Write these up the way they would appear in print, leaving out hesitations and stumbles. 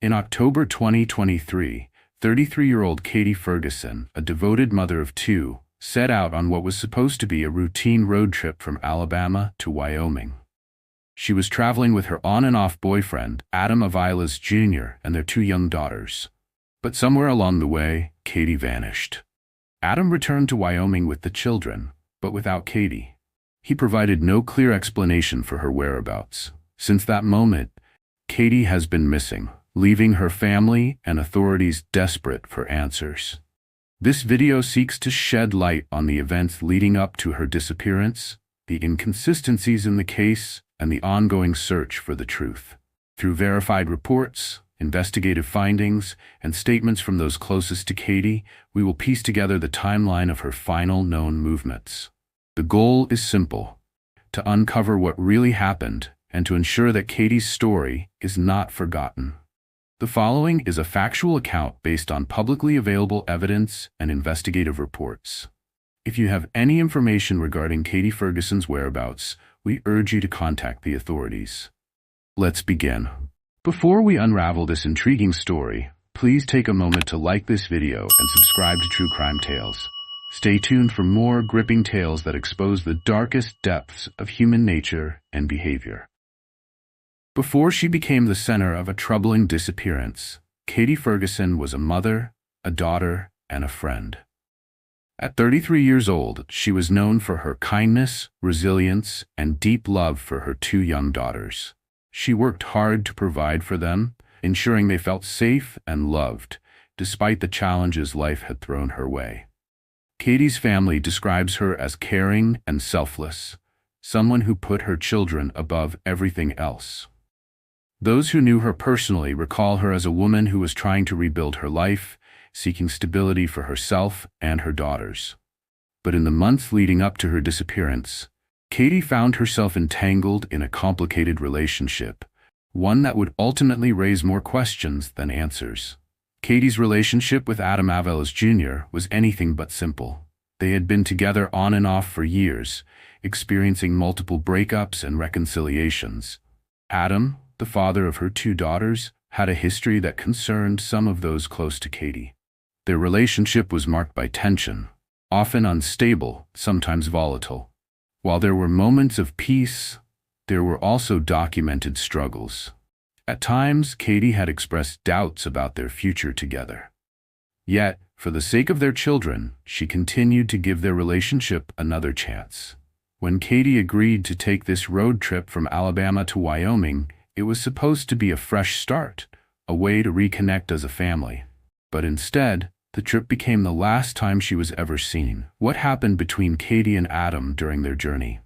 In October 2023, 33-year-old Katie Ferguson, a devoted mother of two, set out on what was supposed to be a routine road trip from Alabama to Wyoming. She was traveling with her on-and-off boyfriend, Adam Aviles Jr., and their two young daughters. But somewhere along the way, Katie vanished. Adam returned to Wyoming with the children, but without Katie. He provided no clear explanation for her whereabouts. Since that moment, Katie has been missing, leaving her family and authorities desperate for answers. This video seeks to shed light on the events leading up to her disappearance, the inconsistencies in the case, and the ongoing search for the truth. Through verified reports, investigative findings, and statements from those closest to Katie, we will piece together the timeline of her final known movements. The goal is simple: to uncover what really happened and to ensure that Katie's story is not forgotten. The following is a factual account based on publicly available evidence and investigative reports. If you have any information regarding Katie Ferguson's whereabouts, we urge you to contact the authorities. Let's begin. Before we unravel this intriguing story, please take a moment to like this video and subscribe to True Crime Tales. Stay tuned for more gripping tales that expose the darkest depths of human nature and behavior. Before she became the center of a troubling disappearance, Katie Ferguson was a mother, a daughter, and a friend. At 33 years old, she was known for her kindness, resilience, and deep love for her two young daughters. She worked hard to provide for them, ensuring they felt safe and loved, despite the challenges life had thrown her way. Katie's family describes her as caring and selfless, someone who put her children above everything else. Those who knew her personally recall her as a woman who was trying to rebuild her life, seeking stability for herself and her daughters. But in the months leading up to her disappearance, Katie found herself entangled in a complicated relationship, one that would ultimately raise more questions than answers. Katie's relationship with Adam Aviles Jr. was anything but simple. They had been together on and off for years, experiencing multiple breakups and reconciliations. Adam, the father of her two daughters, had a history that concerned some of those close to Katie. Their relationship was marked by tension, often unstable, sometimes volatile. While there were moments of peace, there were also documented struggles. At times, Katie had expressed doubts about their future together. Yet, for the sake of their children, she continued to give their relationship another chance. When Katie agreed to take this road trip from Alabama to Wyoming, it was supposed to be a fresh start, a way to reconnect as a family. But instead, the trip became the last time she was ever seen. What happened between Katie and Adam during their journey?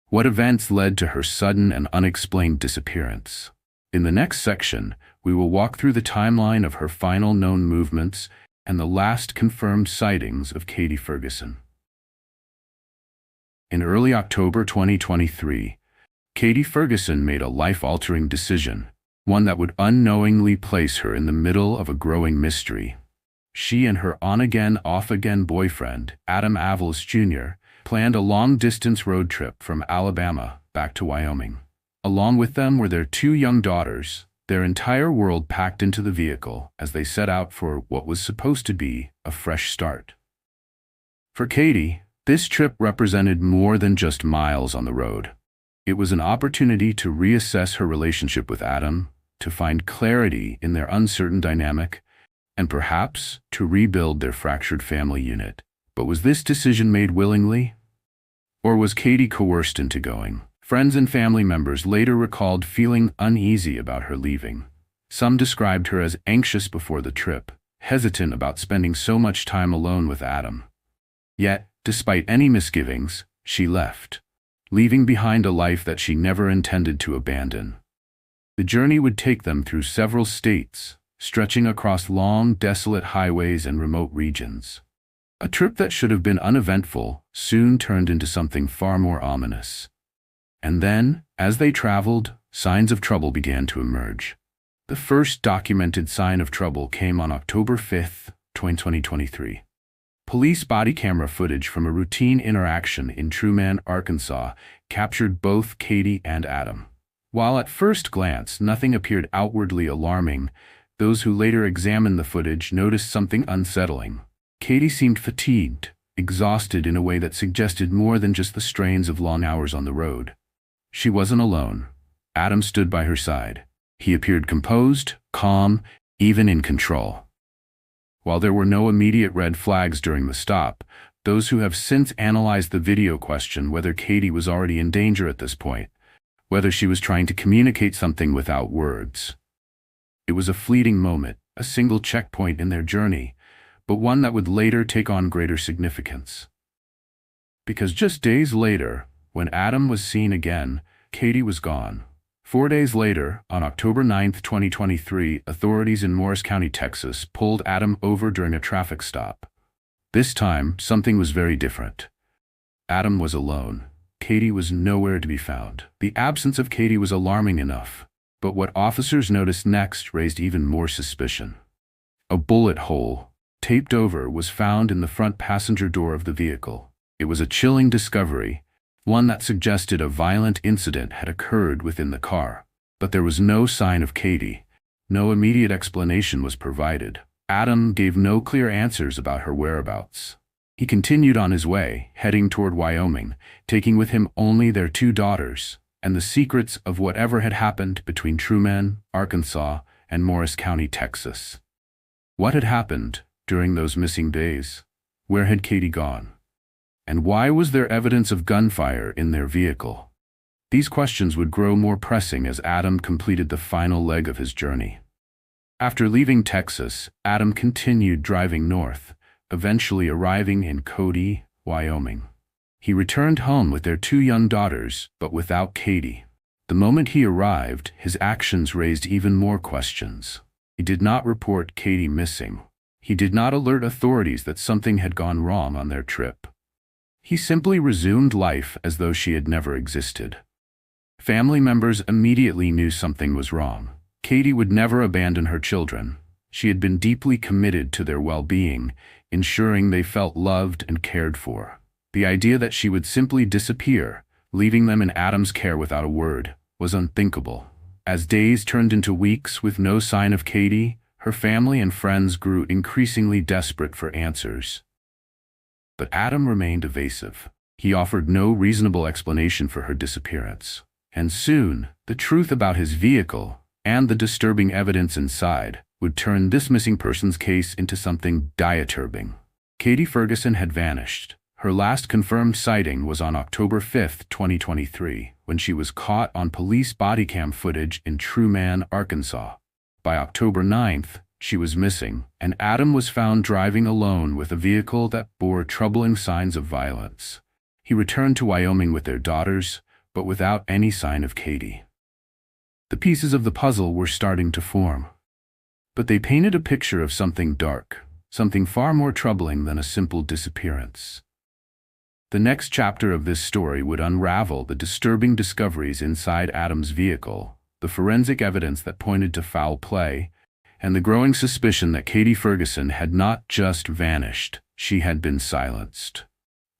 What events led to her sudden and unexplained disappearance? In the next section, we will walk through the timeline of her final known movements and the last confirmed sightings of Katie Ferguson. In early October 2023, Katie Ferguson made a life-altering decision, one that would unknowingly place her in the middle of a growing mystery. She and her on-again, off-again boyfriend, Adam Aviles Jr., planned a long-distance road trip from Alabama back to Wyoming. Along with them were their two young daughters, their entire world packed into the vehicle as they set out for what was supposed to be a fresh start. For Katie, this trip represented more than just miles on the road. It was an opportunity to reassess her relationship with Adam, to find clarity in their uncertain dynamic, and perhaps to rebuild their fractured family unit. But was this decision made willingly? Or was Katie coerced into going? Friends and family members later recalled feeling uneasy about her leaving. Some described her as anxious before the trip, hesitant about spending so much time alone with Adam. Yet, despite any misgivings, she left, leaving behind a life that she never intended to abandon. The journey would take them through several states, stretching across long, desolate highways and remote regions. A trip that should have been uneventful soon turned into something far more ominous. And then, as they traveled, signs of trouble began to emerge. The first documented sign of trouble came on October 5, 2023. Police body camera footage from a routine interaction in Trumann, Arkansas, captured both Katie and Adam. While at first glance nothing appeared outwardly alarming, those who later examined the footage noticed something unsettling. Cody seemed fatigued, exhausted in a way that suggested more than just the strains of long hours on the road. She wasn't alone. Adam stood by her side. He appeared composed, calm, even in control. While there were no immediate red flags during the stop, those who have since analyzed the video question whether Cody was already in danger at this point, whether she was trying to communicate something without words. It was a fleeting moment, a single checkpoint in their journey, but one that would later take on greater significance. Because just days later, when Adam was seen again, Cody was gone. 4 days later, on October 9, 2023, authorities in Morris County, Texas, pulled Adam over during a traffic stop. This time, something was very different. Adam was alone. Cody was nowhere to be found. The absence of Cody was alarming enough, but what officers noticed next raised even more suspicion. A bullet hole, taped over, was found in the front passenger door of the vehicle. It was a chilling discovery, one that suggested a violent incident had occurred within the car. But there was no sign of Cody. No immediate explanation was provided. Adam gave no clear answers about her whereabouts. He continued on his way, heading toward Wyoming, taking with him only their 2 daughters, and the secrets of whatever had happened between Trumann, Arkansas, and Morris County, Texas. What had happened during those missing days? Where had Cody gone? And why was there evidence of gunfire in their vehicle? These questions would grow more pressing as Adam completed the final leg of his journey. After leaving Texas, Adam continued driving north, eventually arriving in Cody, Wyoming. He returned home with their 2 young daughters, but without Cody. The moment he arrived, his actions raised even more questions. He did not report Cody missing. He did not alert authorities that something had gone wrong on their trip. He simply resumed life as though she had never existed. Family members immediately knew something was wrong. Cody would never abandon her children. She had been deeply committed to their well-being, ensuring they felt loved and cared for. The idea that she would simply disappear, leaving them in Adam's care without a word, was unthinkable. As days turned into weeks with no sign of Cody, her family and friends grew increasingly desperate for answers. But Adam remained evasive. He offered no reasonable explanation for her disappearance. And soon, the truth about his vehicle, and the disturbing evidence inside, would turn this missing persons case into something disturbing. Cody Ferguson had vanished. Her last confirmed sighting was on October 5, 2023, when she was caught on police body cam footage in Trumann, Arkansas. By October 9th, she was missing, and Adam was found driving alone with a vehicle that bore troubling signs of violence. He returned to Wyoming with their daughters, but without any sign of Cody. The pieces of the puzzle were starting to form. But they painted a picture of something dark, something far more troubling than a simple disappearance. The next chapter of this story would unravel the disturbing discoveries inside Adam's vehicle, the forensic evidence that pointed to foul play, and the growing suspicion that Cody Ferguson had not just vanished, she had been silenced.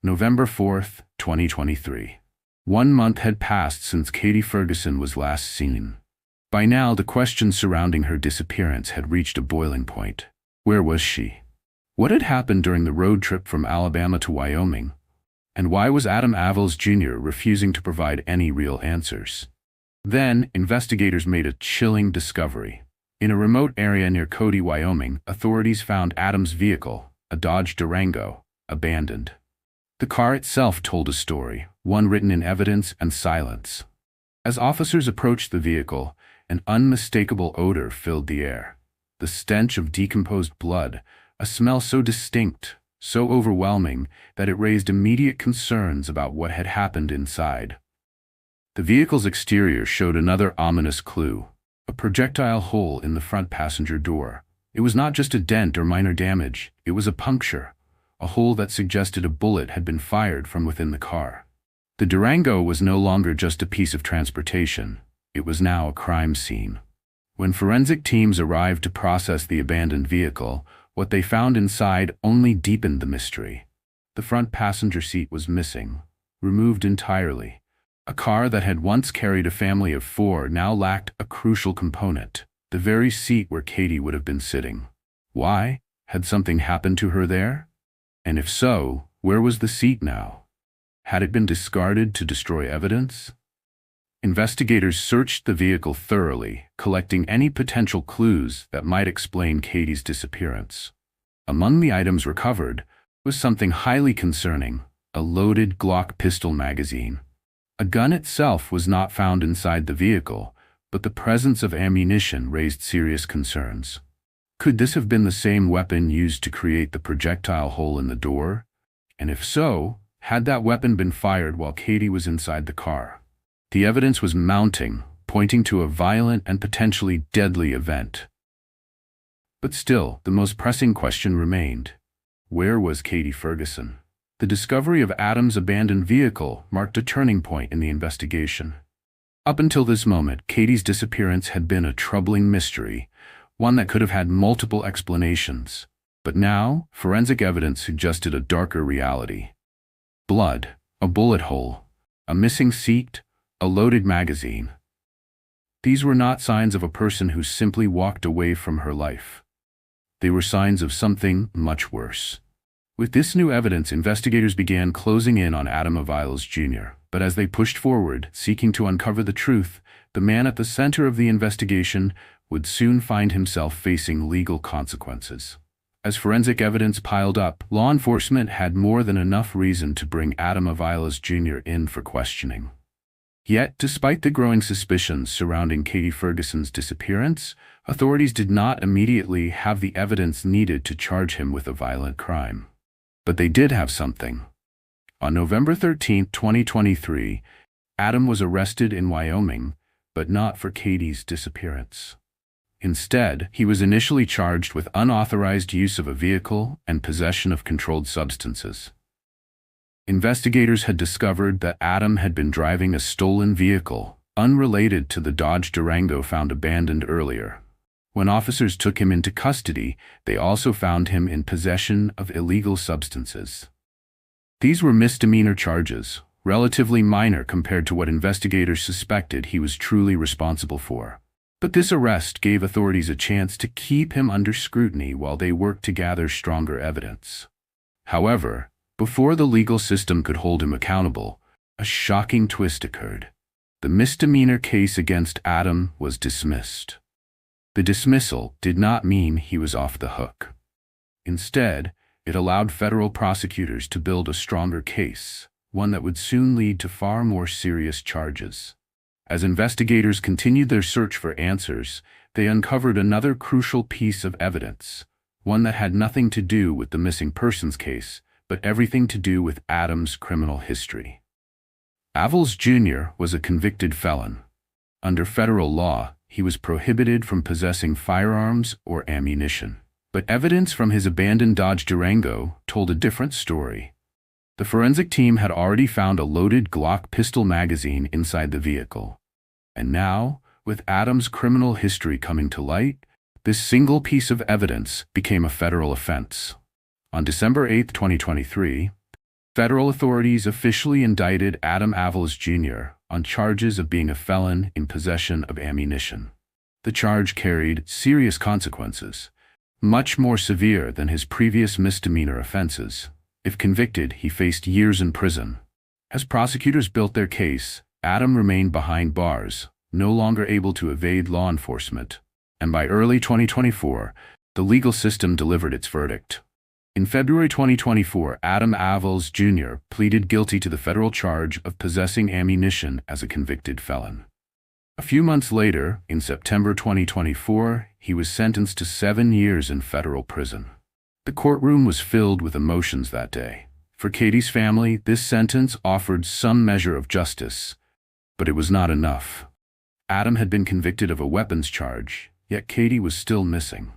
November 4th, 2023. 1 month had passed since Cody Ferguson was last seen. By now, the questions surrounding her disappearance had reached a boiling point. Where was she? What had happened during the road trip from Alabama to Wyoming? And why was Adam Aviles Jr. refusing to provide any real answers? Then, investigators made a chilling discovery. In a remote area near Cody, Wyoming, authorities found Adam's vehicle, a Dodge Durango, abandoned. The car itself told a story, one written in evidence and silence. As officers approached the vehicle, an unmistakable odor filled the air. The stench of decomposed blood, a smell so distinct, so overwhelming, that it raised immediate concerns about what had happened inside. The vehicle's exterior showed another ominous clue, a projectile hole in the front passenger door. It was not just a dent or minor damage, it was a puncture, a hole that suggested a bullet had been fired from within the car. The Durango was no longer just a piece of transportation, it was now a crime scene. When forensic teams arrived to process the abandoned vehicle, what they found inside only deepened the mystery. The front passenger seat was missing, removed entirely. A car that had once carried a family of 4 now lacked a crucial component, the very seat where Cody would have been sitting. Why? Had something happened to her there? And if so, where was the seat now? Had it been discarded to destroy evidence? Investigators searched the vehicle thoroughly, collecting any potential clues that might explain Cody's disappearance. Among the items recovered was something highly concerning: a loaded Glock pistol magazine. A gun itself was not found inside the vehicle, but the presence of ammunition raised serious concerns. Could this have been the same weapon used to create the projectile hole in the door? And if so, had that weapon been fired while Cody was inside the car? The evidence was mounting, pointing to a violent and potentially deadly event. But still, the most pressing question remained: where was Cody Ferguson? The discovery of Adam's abandoned vehicle marked a turning point in the investigation. Up until this moment, Cody's disappearance had been a troubling mystery, one that could have had multiple explanations. But now, forensic evidence suggested a darker reality. Blood, a bullet hole, a missing seat, a loaded magazine. These were not signs of a person who simply walked away from her life. They were signs of something much worse. With this new evidence, investigators began closing in on Adam Aviles Jr. But as they pushed forward, seeking to uncover the truth, the man at the center of the investigation would soon find himself facing legal consequences. As forensic evidence piled up, law enforcement had more than enough reason to bring Adam Aviles Jr. in for questioning. Yet, despite the growing suspicions surrounding Cody Ferguson's disappearance, authorities did not immediately have the evidence needed to charge him with a violent crime. But they did have something. On November 13, 2023, Adam was arrested in Wyoming, but not for Cody's disappearance. Instead, he was initially charged with unauthorized use of a vehicle and possession of controlled substances. Investigators had discovered that Adam had been driving a stolen vehicle, unrelated to the Dodge Durango found abandoned earlier. When officers took him into custody, they also found him in possession of illegal substances. These were misdemeanor charges, relatively minor compared to what investigators suspected he was truly responsible for. But this arrest gave authorities a chance to keep him under scrutiny while they worked to gather stronger evidence. However, before the legal system could hold him accountable, a shocking twist occurred. The misdemeanor case against Adam was dismissed. The dismissal did not mean he was off the hook. Instead, it allowed federal prosecutors to build a stronger case, one that would soon lead to far more serious charges. As investigators continued their search for answers, they uncovered another crucial piece of evidence, one that had nothing to do with the missing persons case, but everything to do with Adam's criminal history. Aviles Jr. was a convicted felon. Under federal law, he was prohibited from possessing firearms or ammunition. But evidence from his abandoned Dodge Durango told a different story. The forensic team had already found a loaded Glock pistol magazine inside the vehicle. And now, with Adam's criminal history coming to light, this single piece of evidence became a federal offense. On December 8, 2023, federal authorities officially indicted Adam Aviles Jr. on charges of being a felon in possession of ammunition. The charge carried serious consequences, much more severe than his previous misdemeanor offenses. If convicted, he faced years in prison. As prosecutors built their case, Adam remained behind bars, no longer able to evade law enforcement. And by early 2024, the legal system delivered its verdict. In February 2024, Adam Aviles Jr. pleaded guilty to the federal charge of possessing ammunition as a convicted felon. A few months later, in September 2024, he was sentenced to 7 years in federal prison. The courtroom was filled with emotions that day. For Cody's family, this sentence offered some measure of justice, but it was not enough. Adam had been convicted of a weapons charge, yet Cody was still missing.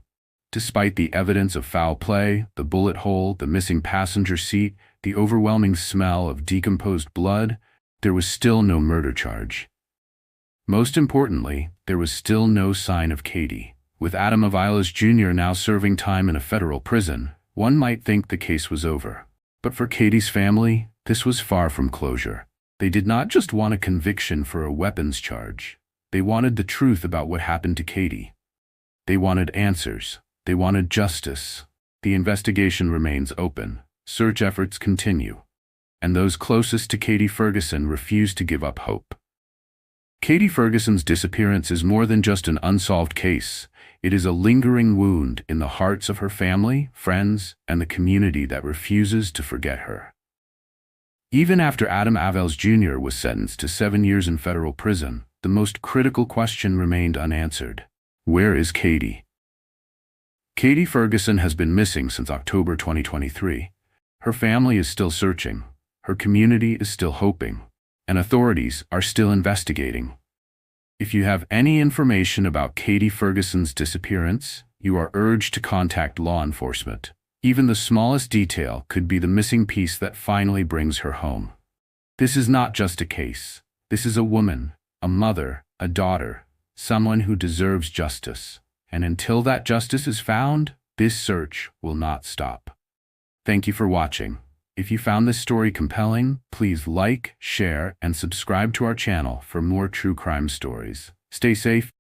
Despite the evidence of foul play, the bullet hole, the missing passenger seat, the overwhelming smell of decomposed blood, there was still no murder charge. Most importantly, there was still no sign of Cody. With Adam Aviles Jr. now serving time in a federal prison, one might think the case was over. But for Cody's family, this was far from closure. They did not just want a conviction for a weapons charge. They wanted the truth about what happened to Katie. They wanted answers. They wanted justice. The investigation remains open. Search efforts continue. And those closest to Katie Ferguson refuse to give up hope. Katie Ferguson's disappearance is more than just an unsolved case. It is a lingering wound in the hearts of her family, friends, and the community that refuses to forget her. Even after Adam Aviles Jr. was sentenced to 7 years in federal prison, the most critical question remained unanswered. Where is Katie? Katie Ferguson has been missing since October 2023. Her family is still searching. Her community is still hoping. And authorities are still investigating. If you have any information about Katie Ferguson's disappearance, you are urged to contact law enforcement. Even the smallest detail could be the missing piece that finally brings her home. This is not just a case. This is a woman, a mother, a daughter, someone who deserves justice. And until that justice is found, this search will not stop. Thank you for watching. If you found this story compelling, please like, share, and subscribe to our channel for more true crime stories. Stay safe.